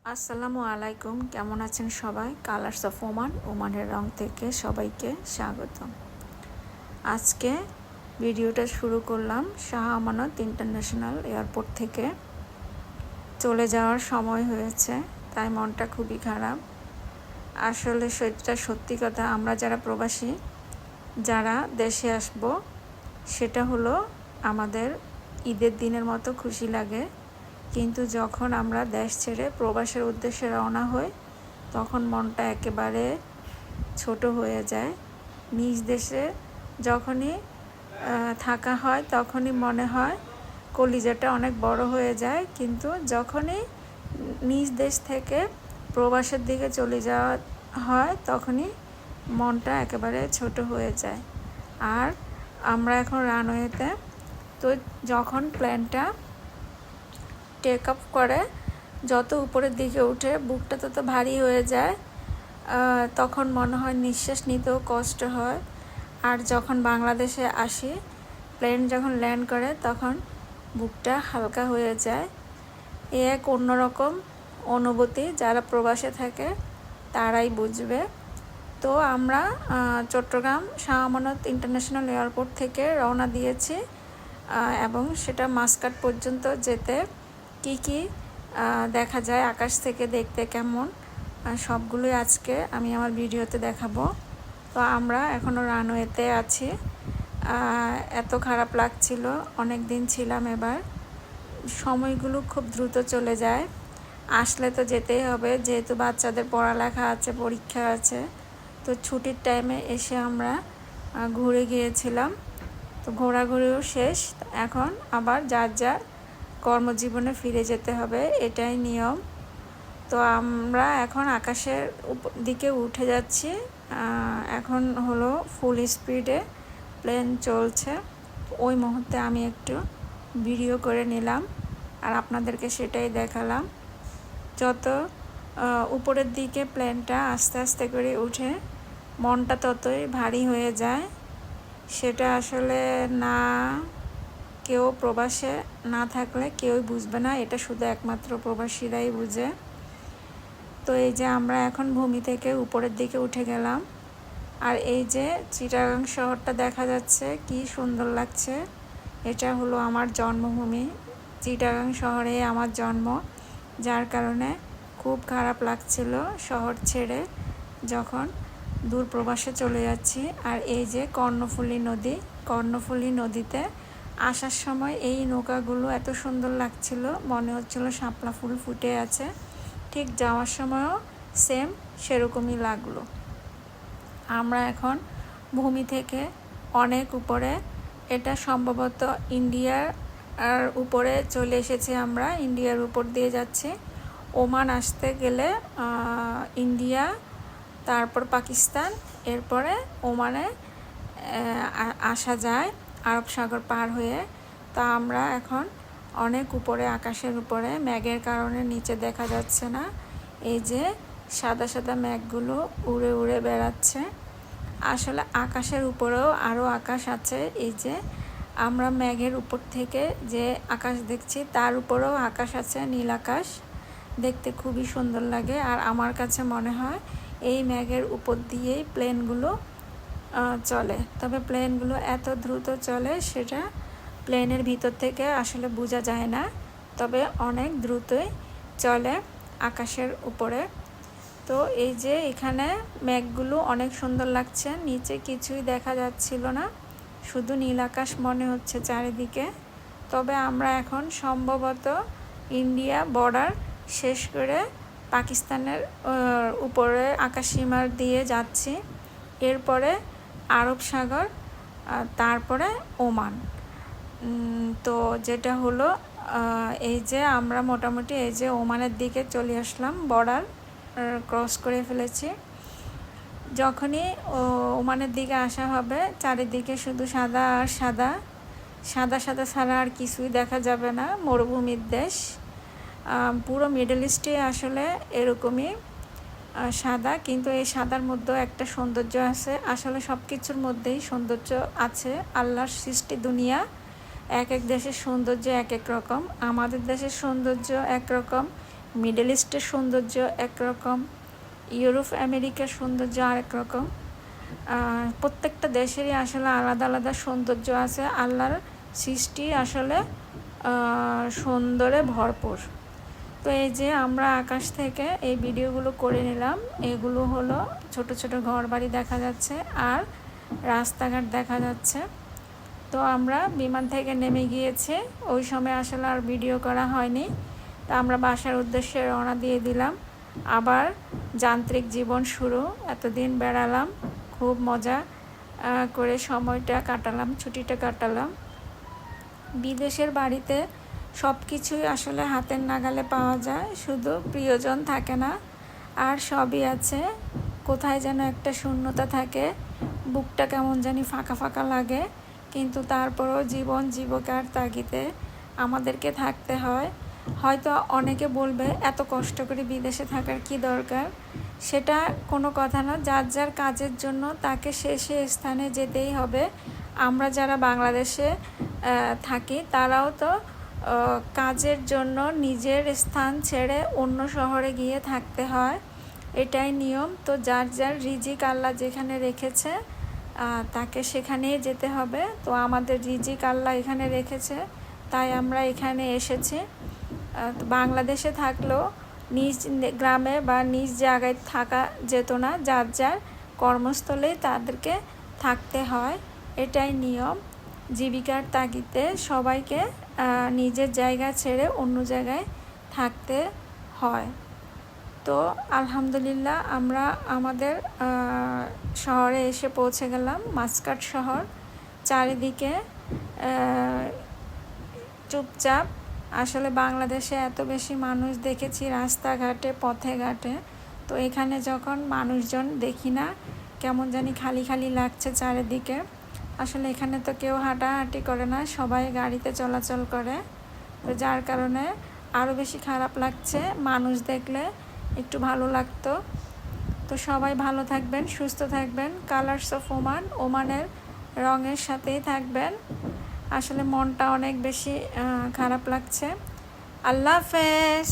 আসসালামু আলাইকুম, কেমন আছেন সবাই? কালার্স অফ ওমান, ওমানের রং থেকে সবাইকে স্বাগতম। আজকে ভিডিওটা শুরু করলাম শাহ আমানত ইন্টারন্যাশনাল এয়ারপোর্ট থেকে। চলে যাওয়ার সময় হয়েছে, তাই মনটা খুবই খারাপ। আসলে সেটা সত্যি কথা, আমরা যারা প্রবাসী, যারা দেশে আসব, সেটা হলো আমাদের ঈদের দিনের মতো খুশি লাগে। কিন্তু যখন আমরা দেশ ছেড়ে প্রবাসের উদ্দেশ্যে রওনা হই, তখন মনটা একেবারে ছোট হয়ে যায়। নিজ দেশে যখনই থাকা হয় তখনই মনে হয় কলিজাটা অনেক বড় হয়ে যায়, কিন্তু যখনই নিজ দেশ থেকে প্রবাসের দিকে চলে যাওয়া হয় তখনই মনটা একেবারে ছোট হয়ে যায়। আর আমরা এখন রানওয়েতে, তো যখন প্লেনটা টেক আপ করে, যত উপরের দিকে উঠে বুকটা তত ভারী হয়ে যায়, তখন মনে হয় নিঃশ্বাস নিতেও কষ্ট হয়। আর যখন বাংলাদেশে আসি, প্লেন যখন ল্যান্ড করে তখন বুকটা হালকা হয়ে যায়। এ এক অন্যরকম অনুভূতি, যারা প্রবাসে থাকে তারাই বুঝবে। তো আমরা চট্টগ্রাম শাহ আমানত ইন্টারন্যাশনাল এয়ারপোর্ট থেকে রওনা দিয়েছি, এবং সেটা মাসকাট পর্যন্ত যেতে কি কি দেখা যায় আকাশ থেকে দেখতে কেমন, সবগুলোই আজকে আমি আমার ভিডিওতে দেখাবো। তো আমরা এখনও রানওয়েতে আছি। এত খারাপ লাগছিল, অনেক দিন ছিলাম, এবার সময়গুলো খুব দ্রুত চলে যায়। আসলে তো যেতেই হবে, যেহেতু বাচ্চাদের পড়ালেখা আছে, পরীক্ষা আছে। তো ছুটির টাইমে এসে আমরা ঘুরে গিয়েছিলাম। তো ঘোরাঘুরিও শেষ, এখন আবার যার যার কর্মজীবনে ফিরে যেতে হবে, এটাই নিয়ম। তো আমরা এখন আকাশের দিকে উঠে যাচ্ছি। এখন হলো ফুল স্পিডে প্লেন চলছে। ওই মুহূর্তে আমি একটু ভিডিও করে নিলাম আর আপনাদেরকে সেটাই দেখালাম। যত উপরের দিকে প্লেনটা আস্তে আস্তে করে উঠে, মনটা ততই ভারী হয়ে যায়। সেটা আসলে না, কেউ প্রবাসে না থাকলে কেউই বুঝবে না, এটা শুধু একমাত্র প্রবাসীরাই বুঝে। তো এই যে আমরা এখন ভূমি থেকে উপরের দিকে উঠে গেলাম, আর এই যে চিটাগাং শহরটা দেখা যাচ্ছে, কি সুন্দর লাগছে। এটা হলো আমার জন্মভূমি, চিটাগাং শহরে আমার জন্ম, যার কারণে খুব খারাপ লাগছিল শহর ছেড়ে যখন দূর প্রবাসে চলে যাচ্ছি। আর এই যে কর্ণফুলী নদী, কর্ণফুলী নদীতে আসার সময় এই নৌকাগুলো এত সুন্দর লাগছিল, মনে হচ্ছিল শাপলা ফুল ফুটে আছে। ঠিক যাওয়ার সময়ও সেম সেরকমই লাগলো। আমরা এখন ভূমি থেকে অনেক উপরে, এটা সম্ভবত ইন্ডিয়ার উপরে চলে এসেছি আমরা, ইন্ডিয়ার উপর দিয়ে যাচ্ছি। ওমান আসতে গেলে ইন্ডিয়া, তারপর পাকিস্তান, এরপরে ওমানে আসা যায় আরব সাগর পার হয়ে। তা আমরা এখন অনেক উপরে, আকাশের উপরে, মেঘের কারণে নিচে দেখা যাচ্ছে না। এই যে সাদা সাদা মেঘগুলো উড়ে উড়ে বেড়াচ্ছে। আসলে আকাশের উপরেও আরও আকাশ আছে। এই যে আমরা মেঘের উপর থেকে যে আকাশ দেখছি, তার উপরেও আকাশ আছে, নীল আকাশ, দেখতে খুবই সুন্দর লাগে। আর আমার কাছে মনে হয় এই মেঘের উপর দিয়েই প্লেনগুলো চলে। তবে প্লেনগুলো এত দ্রুত চলে সেটা প্লেনের ভিতর থেকে আসলে বোঝা যায় না, তবে অনেক দ্রুতই চলে আকাশের উপরে। তো এই যে এখানে মেঘগুলো অনেক সুন্দর লাগছে, নিচে কিছুই দেখা যাচ্ছিল না, শুধু নীল আকাশ মনে হচ্ছে চারিদিকে। তবে আমরা এখন সম্ভবত ইন্ডিয়া বর্ডার শেষ করে পাকিস্তানের উপরে আকাশসীমার দিয়ে যাচ্ছি, এরপরে আরব সাগর, তারপরে ওমান। তো যেটা হলো, এই যে আমরা মোটামুটি এই যে ওমানের দিকে চলে আসলাম, বর্ডার ক্রস করে ফেলেছি। যখনই ওমানের দিকে আসা হবে, চারিদিকে শুধু সাদা আর সাদা, সাদা সাদা ছাড়া আর কিছুই দেখা যাবে না, মরুভূমির দেশ। পুরো মিডল ইস্টে আসলে এরকমই সাদা, কিন্তু এই সাদার মধ্যেও একটা সৌন্দর্য আছে। আসলে সব কিছুর মধ্যেই সৌন্দর্য আছে, আল্লাহর সৃষ্টি দুনিয়া, এক এক দেশের সৌন্দর্য এক এক রকম। আমাদের দেশের সৌন্দর্য একরকম, মিডল ইস্টের সৌন্দর্য একরকম, ইউরোপ আমেরিকার সৌন্দর্য আরেক রকম। প্রত্যেকটা দেশেরই আসলে আলাদা আলাদা সৌন্দর্য আছে। আল্লাহর সৃষ্টি আসলে সুন্দরে ভরপুর। তো এই যে আমরা আকাশ থেকে এই ভিডিওগুলো করে নিলাম, এগুলো হলো ছোট ছোট ঘর বাড়ি দেখা যাচ্ছে আর রাস্তাঘাট দেখা যাচ্ছে। তো আমরা বিমান থেকে নেমে গিয়েছি, ওই সময় আসলে আর ভিডিও করা হয়নি। তো আমরা বাসার উদ্দেশ্যে রওনা দিয়ে দিলাম। আবার যান্ত্রিক জীবন শুরু। এতদিন বেড়ালাম, খুব মজা করে সময়টা কাটালাম, ছুটিটা কাটালাম। বিদেশের বাড়িতে সব কিছুই আসলে হাতের নাগালে পাওয়া যায়, শুধু প্রিয়জন থাকে না। আর সবই আছে, কোথায় যেন একটা শূন্যতা থাকে, বুকটা কেমন জানি ফাঁকা ফাঁকা লাগে। কিন্তু তারপরও জীবন জীবিকার তাগিদে আমাদেরকে থাকতে হয়। হয়তো অনেকে বলবে এত কষ্ট করে বিদেশে থাকার কি দরকার, সেটা কোনো কথা না। যার যার কাজের জন্য তাকে সে স্থানে যেতেই হবে। আমরা যারা বাংলাদেশে থাকি তারাও তো কাজের জন্য নিজের স্থান ছেড়ে অন্য শহরে গিয়ে থাকতে হয়, এটাই নিয়ম। তো যার যার রিজিক আল্লাহ যেখানে রেখেছে তাকে সেখানেই যেতে হবে। তো আমাদের রিজিক আল্লাহ এখানে রেখেছে, তাই আমরা এখানে এসেছি। বাংলাদেশে থাকলেও নিজ গ্রামে বা নিজ জায়গায় থাকা যেত না, যার যার কর্মস্থলেই তাদেরকে থাকতে হয়, এটাই নিয়ম। জীবিকার তাগিদে সবাইকে নিজের জায়গা ছেড়ে অন্য জায়গায় থাকতে হয়। তো আলহামদুলিল্লাহ আমরা আমাদের শহরে এসে পৌঁছে গেলাম, মাস্কাট শহর। চারিদিকে চুপচাপ। আসলে বাংলাদেশে এত বেশি মানুষ দেখেছি রাস্তাঘাটে পথে ঘাটে, তো এখানে যখন মানুষজন দেখি না, কেমন জানি খালি খালি লাগছে চারিদিকে। আসলে এখানে তো কেউ হাঁটাহাঁটি করে না, সবাই গাড়িতে চলাচল করে। তো যার কারণে আরও বেশি খারাপ লাগছে। মানুষ দেখলে একটু ভালো লাগতো। তো সবাই ভালো থাকবেন, সুস্থ থাকবেন। কালার্স অফ ওমান, ওমানের রঙের সাথেই থাকবেন। আসলে মনটা অনেক বেশি খারাপ লাগছে। আল্লাহ হাফেজ।